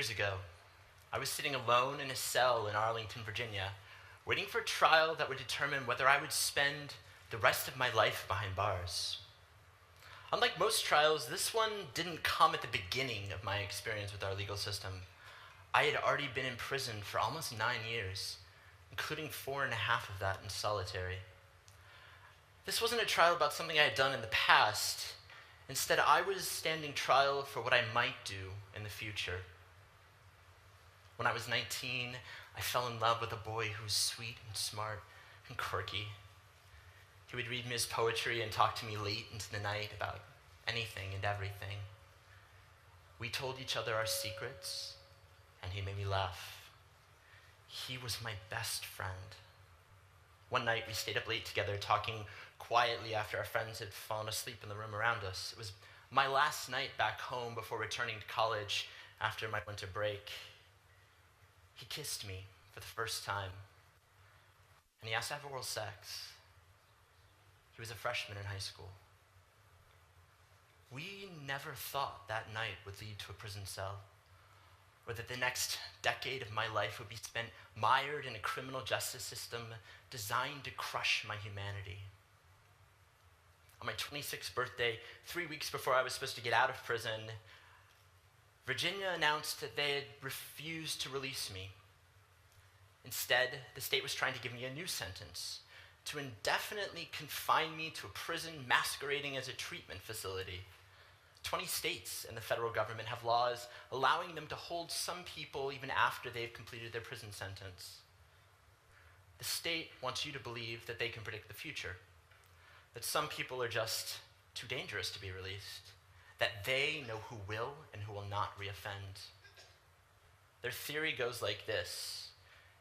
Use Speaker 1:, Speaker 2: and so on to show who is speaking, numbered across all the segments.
Speaker 1: years ago, I was sitting alone in a cell in Arlington, Virginia, waiting for a trial that would determine whether I would spend the rest of my life behind bars. Unlike most trials, this one didn't come at the beginning of my experience with our legal system. I had already been in prison for almost 9 years, including 4.5 of that in solitary. This wasn't a trial about something I had done in the past. Instead, I was standing trial for what I might do in the future. When I was 19, I fell in love with a boy who was sweet and smart and quirky. He would read me his poetry and talk to me late into the night about anything and everything. We told each other our secrets, and he made me laugh. He was my best friend. One night, we stayed up late together, talking quietly after our friends had fallen asleep in the room around us. It was my last night back home before returning to college after my winter break. He kissed me for the first time, and he asked to have oral sex. He was a freshman in high school. We never thought that night would lead to a prison cell, or that the next decade of my life would be spent mired in a criminal justice system designed to crush my humanity. On my 26th birthday, 3 weeks before I was supposed to get out of prison, Virginia announced that they had refused to release me. Instead, the state was trying to give me a new sentence, to indefinitely confine me to a prison masquerading as a treatment facility. 20 states and the federal government have laws allowing them to hold some people even after they've completed their prison sentence. The state wants you to believe that they can predict the future, that some people are just too dangerous to be released, that they know who will and who will not reoffend. Their theory goes like this: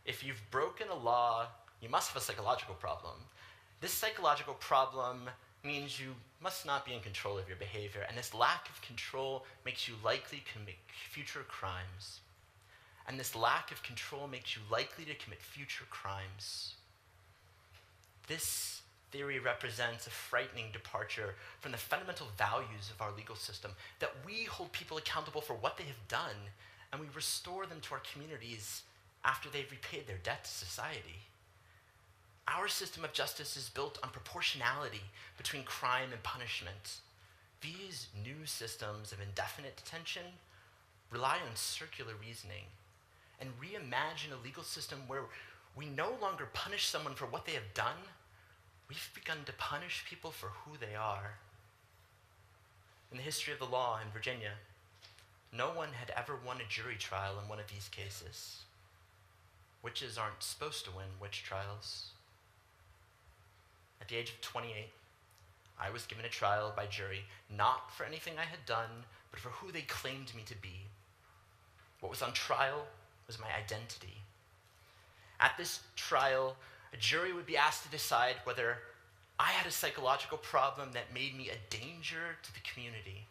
Speaker 1: if you've broken a law, you must have a psychological problem. This psychological problem means you must not be in control of your behavior, and this lack of control makes you likely to commit future crimes. And this lack of control makes you likely to commit future crimes. This theory represents a frightening departure from the fundamental values of our legal system, that we hold people accountable for what they have done, and we restore them to our communities after they've repaid their debt to society. Our system of justice is built on proportionality between crime and punishment. These new systems of indefinite detention rely on circular reasoning and reimagine a legal system where we no longer punish someone for what they have done. We've begun to punish people for who they are. In the history of the law in Virginia, no one had ever won a jury trial in one of these cases. Witches aren't supposed to win witch trials. At the age of 28, I was given a trial by jury, not for anything I had done, but for who they claimed me to be. What was on trial was my identity. At this trial, a jury would be asked to decide whether I had a psychological problem that made me a danger to the community.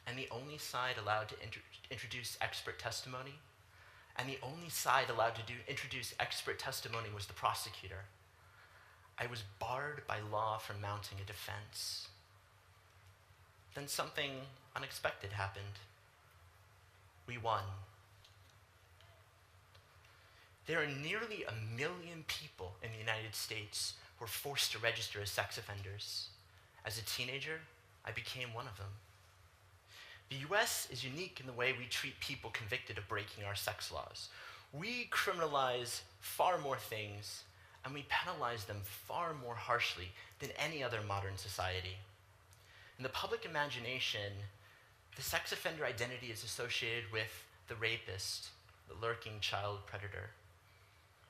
Speaker 1: And the only side allowed to introduce expert testimony, was the prosecutor. I was barred by law from mounting a defense. Then something unexpected happened. We won. There are nearly 1 million people in the United States who are forced to register as sex offenders. As a teenager, I became one of them. The US is unique in the way we treat people convicted of breaking our sex laws. We criminalize far more things, and we penalize them far more harshly than any other modern society. In the public imagination, the sex offender identity is associated with the rapist, the lurking child predator.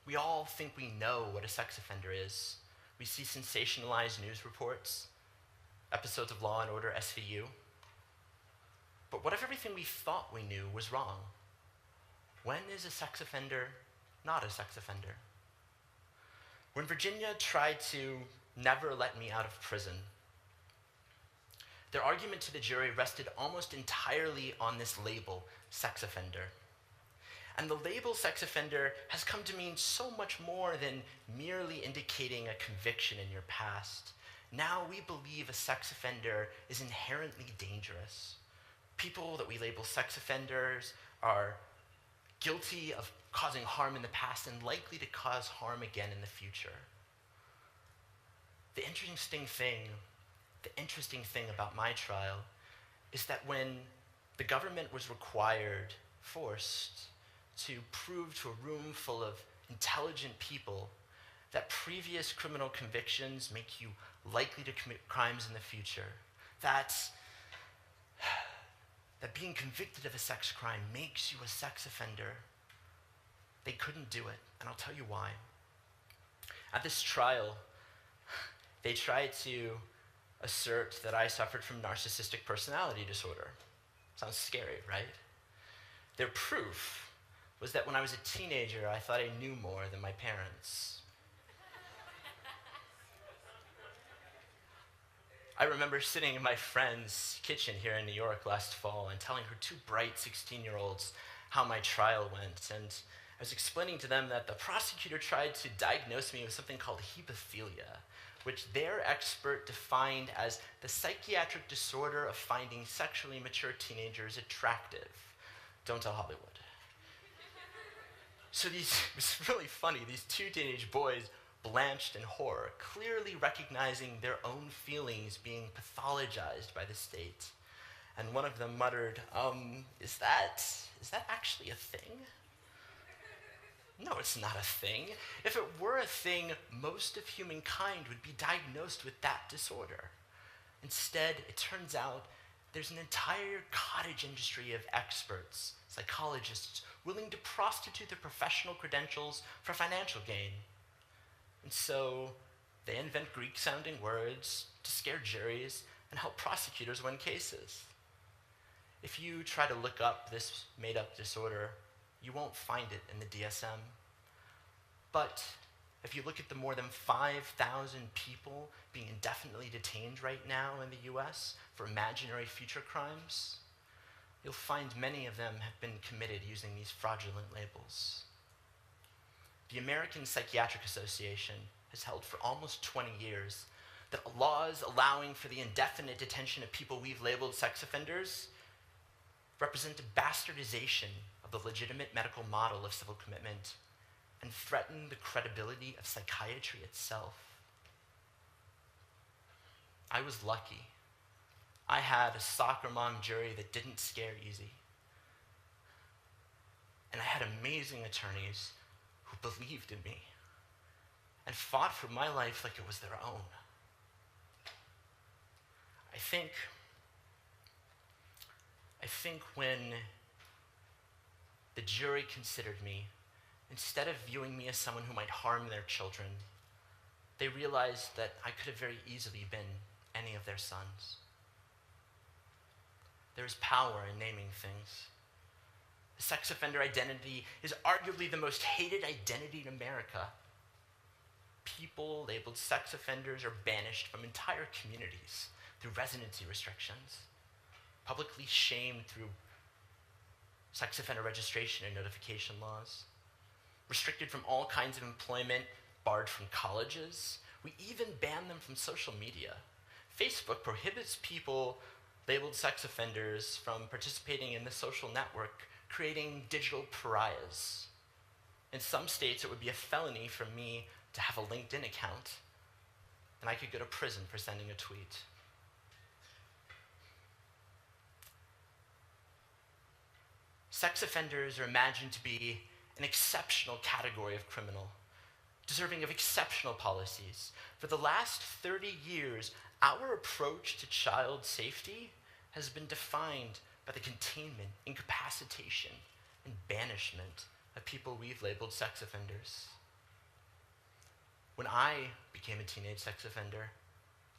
Speaker 1: We all think we know what a sex offender is. We see sensationalized news reports, episodes of Law and Order SVU. But what if everything we thought we knew was wrong? When is a sex offender not a sex offender? When Virginia tried to never let me out of prison, their argument to the jury rested almost entirely on this label, sex offender. And the label sex offender has come to mean so much more than merely indicating a conviction in your past. Now we believe a sex offender is inherently dangerous. People that we label sex offenders are guilty of causing harm in the past and likely to cause harm again in the future. The interesting thing about my trial is that when the government was forced to prove to a room full of intelligent people that previous criminal convictions make you likely to commit crimes in the future, that being convicted of a sex crime makes you a sex offender, they couldn't do it, and I'll tell you why. At this trial, they tried to assert that I suffered from narcissistic personality disorder. Sounds scary, right? Their proof was that when I was a teenager, I thought I knew more than my parents. I remember sitting in my friend's kitchen here in New York last fall and telling her two bright 16-year-olds how my trial went. And I was explaining to them that the prosecutor tried to diagnose me with something called hemophilia, which their expert defined as the psychiatric disorder of finding sexually mature teenagers attractive. Don't tell Hollywood. So it was really funny. These two teenage boys blanched in horror, clearly recognizing their own feelings being pathologized by the state. And one of them muttered, is that actually a thing? No, it's not a thing. If it were a thing, most of humankind would be diagnosed with that disorder. Instead, it turns out there's an entire cottage industry of experts, psychologists, willing to prostitute their professional credentials for financial gain. And so they invent Greek-sounding words to scare juries and help prosecutors win cases. If you try to look up this made-up disorder, you won't find it in the DSM. But if you look at the more than 5,000 people being indefinitely detained right now in the US for imaginary future crimes, you'll find many of them have been committed using these fraudulent labels. The American Psychiatric Association has held for almost 20 years that laws allowing for the indefinite detention of people we've labeled sex offenders represent a bastardization of the legitimate medical model of civil commitment and threaten the credibility of psychiatry itself. I was lucky. I had a soccer mom jury that didn't scare easy. And I had amazing attorneys who believed in me and fought for my life like it was their own. I think when the jury considered me, instead of viewing me as someone who might harm their children, they realized that I could have very easily been any of their sons. There is power in naming things. The sex offender identity is arguably the most hated identity in America. People labeled sex offenders are banished from entire communities through residency restrictions, publicly shamed through sex offender registration and notification laws, restricted from all kinds of employment, barred from colleges. We even ban them from social media. Facebook prohibits people labeled sex offenders from participating in the social network, creating digital pariahs. In some states, it would be a felony for me to have a LinkedIn account, and I could go to prison for sending a tweet. Sex offenders are imagined to be an exceptional category of criminal, deserving of exceptional policies. For the last 30 years, our approach to child safety has been defined by the containment, incapacitation, and banishment of people we've labeled sex offenders. When I became a teenage sex offender,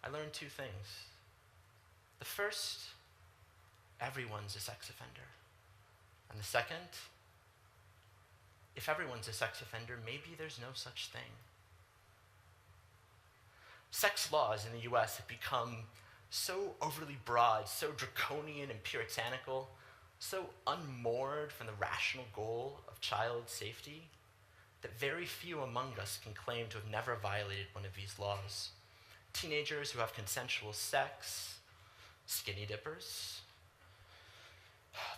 Speaker 1: I learned two things. The first, everyone's a sex offender. And the second, if everyone's a sex offender, maybe there's no such thing. Sex laws in the US have become so overly broad, so draconian and puritanical, so unmoored from the rational goal of child safety, that very few among us can claim to have never violated one of these laws. Teenagers who have consensual sex, skinny dippers,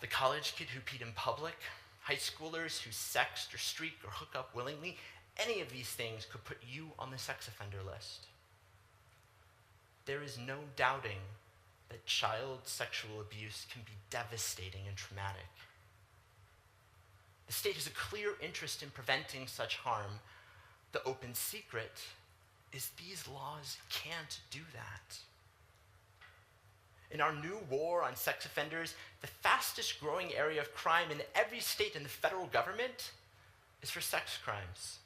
Speaker 1: The college kid who peed in public, high schoolers who sext or streak or hook up willingly, any of these things could put you on the sex offender list. There is no doubting that child sexual abuse can be devastating and traumatic. The state has a clear interest in preventing such harm. The open secret is these laws can't do that. In our new war on sex offenders, the fastest growing area of crime in every state in the federal government is for sex crimes.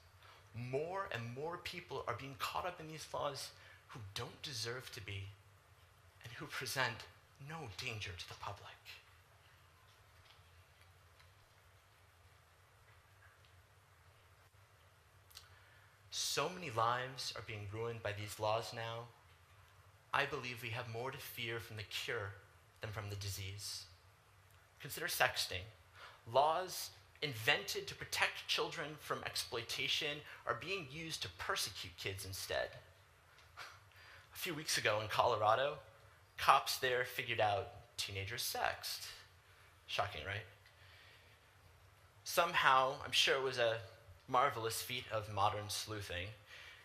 Speaker 1: More and more people are being caught up in these laws who don't deserve to be and who present no danger to the public. So many lives are being ruined by these laws now. I believe we have more to fear from the cure than from the disease. Consider sexting. Laws invented to protect children from exploitation are being used to persecute kids instead. A few weeks ago in Colorado, cops there figured out teenagers sext. Shocking, right? Somehow, I'm sure it was a marvelous feat of modern sleuthing,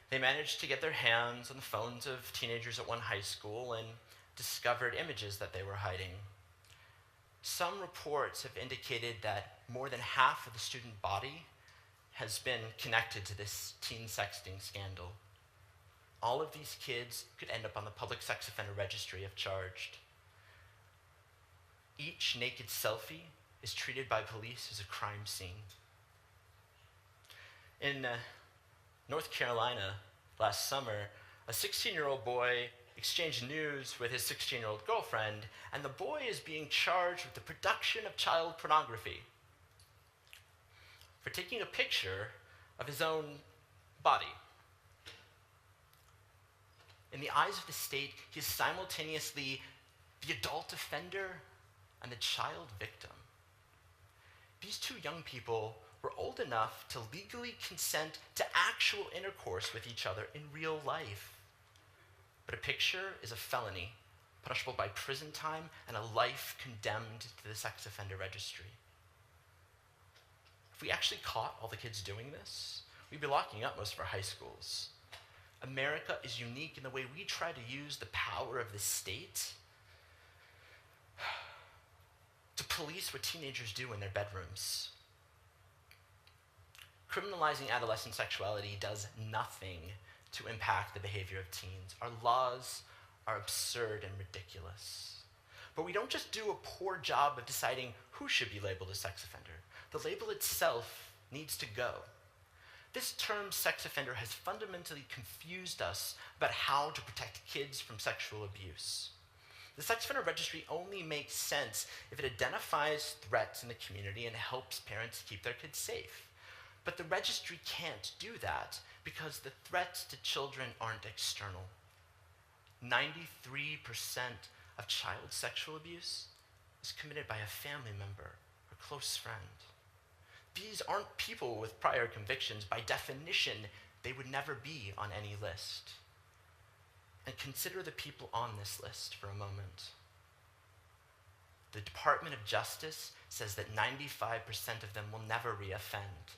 Speaker 1: they managed to get their hands on the phones of teenagers at one high school and discovered images that they were hiding. Some reports have indicated that more than half of the student body has been connected to this teen sexting scandal. All of these kids could end up on the public sex offender registry if charged. Each naked selfie is treated by police as a crime scene. In North Carolina last summer, a 16-year-old boy exchanged news with his 16-year-old girlfriend, and the boy is being charged with the production of child pornography for taking a picture of his own body. In the eyes of the state, he is simultaneously the adult offender and the child victim. These two young people were old enough to legally consent to actual intercourse with each other in real life. But a picture is a felony, punishable by prison time and a life condemned to the sex offender registry. If we actually caught all the kids doing this, we'd be locking up most of our high schools. America is unique in the way we try to use the power of the state to police what teenagers do in their bedrooms. Criminalizing adolescent sexuality does nothing to impact the behavior of teens. Our laws are absurd and ridiculous. But we don't just do a poor job of deciding who should be labeled a sex offender. The label itself needs to go. This term sex offender has fundamentally confused us about how to protect kids from sexual abuse. The sex offender registry only makes sense if it identifies threats in the community and helps parents keep their kids safe. But the registry can't do that because the threats to children aren't external. 93% of child sexual abuse is committed by a family member or close friend. These aren't people with prior convictions. By definition, they would never be on any list. And consider the people on this list for a moment. The Department of Justice says that 95% of them will never reoffend.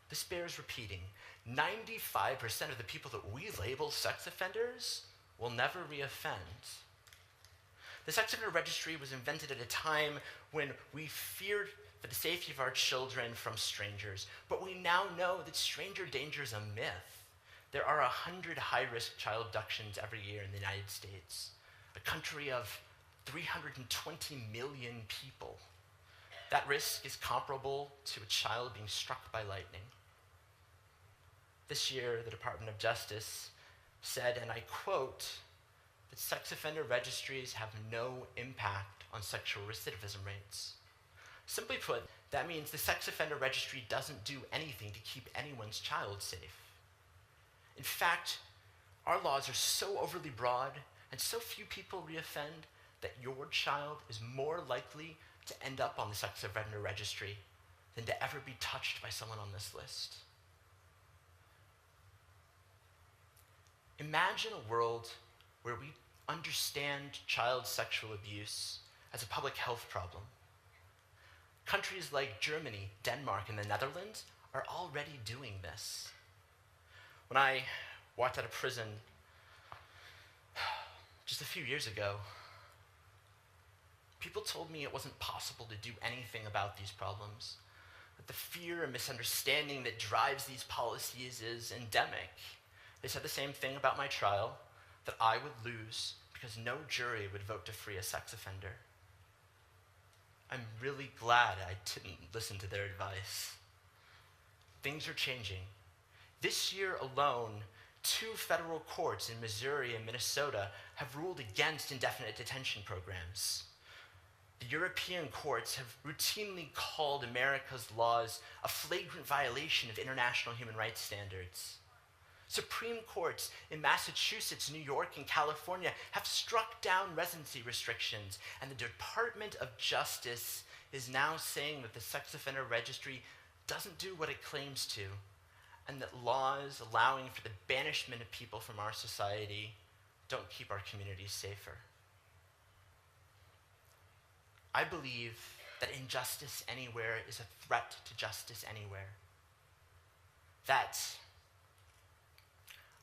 Speaker 1: This bears repeating. 95% of the people that we label sex offenders will never reoffend. The sex offender registry was invented at a time when we feared for the safety of our children from strangers, but we now know that stranger danger is a myth. There are 100 high-risk child abductions every year in the United States, a country of 320 million people. That risk is comparable to a child being struck by lightning. This year, the Department of Justice said, and I quote, that sex offender registries have no impact on sexual recidivism rates. Simply put, that means the sex offender registry doesn't do anything to keep anyone's child safe. In fact, our laws are so overly broad and so few people reoffend that your child is more likely to end up on the sex offender registry than to ever be touched by someone on this list. Imagine a world where we understand child sexual abuse as a public health problem, Countries like Germany, Denmark, and the Netherlands are already doing this. When I walked out of prison just a few years ago, people told me it wasn't possible to do anything about these problems, that the fear and misunderstanding that drives these policies is endemic. They said the same thing about my trial, that I would lose because no jury would vote to free a sex offender. I'm really glad I didn't listen to their advice. Things are changing. This year alone, 2 federal courts in Missouri and Minnesota have ruled against indefinite detention programs. The European courts have routinely called America's laws a flagrant violation of international human rights standards. Supreme courts in Massachusetts, New York, and California have struck down residency restrictions, and the Department of Justice is now saying that the sex offender registry doesn't do what it claims to, and that laws allowing for the banishment of people from our society don't keep our communities safer. I believe that injustice anywhere is a threat to justice anywhere.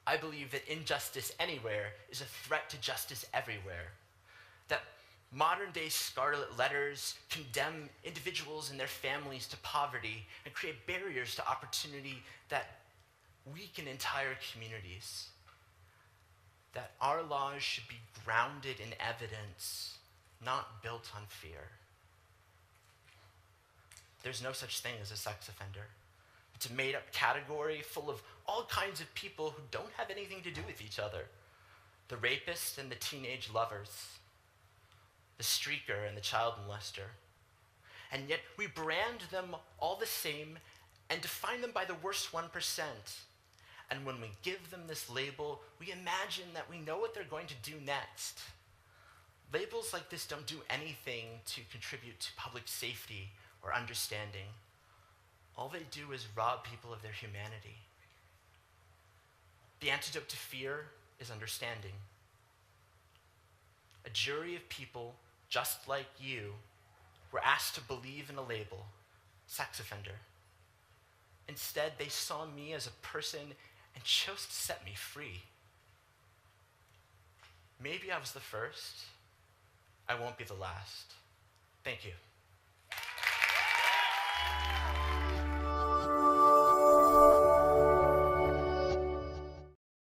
Speaker 1: I believe that injustice anywhere is a threat to justice everywhere. That modern-day scarlet letters condemn individuals and their families to poverty and create barriers to opportunity that weaken entire communities. That our laws should be grounded in evidence, not built on fear. There's no such thing as a sex offender. It's a made-up category full of all kinds of people who don't have anything to do with each other. The rapist and the teenage lovers, the streaker and the child molester. And yet we brand them all the same and define them by the worst 1%. And when we give them this label, we imagine that we know what they're going to do next. Labels like this don't do anything to contribute to public safety or understanding. All they do is rob people of their humanity. The antidote to fear is understanding. A jury of people just like you were asked to believe in a label, sex offender. Instead, they saw me as a person and chose to set me free. Maybe I was the first. I won't be the last. Thank you.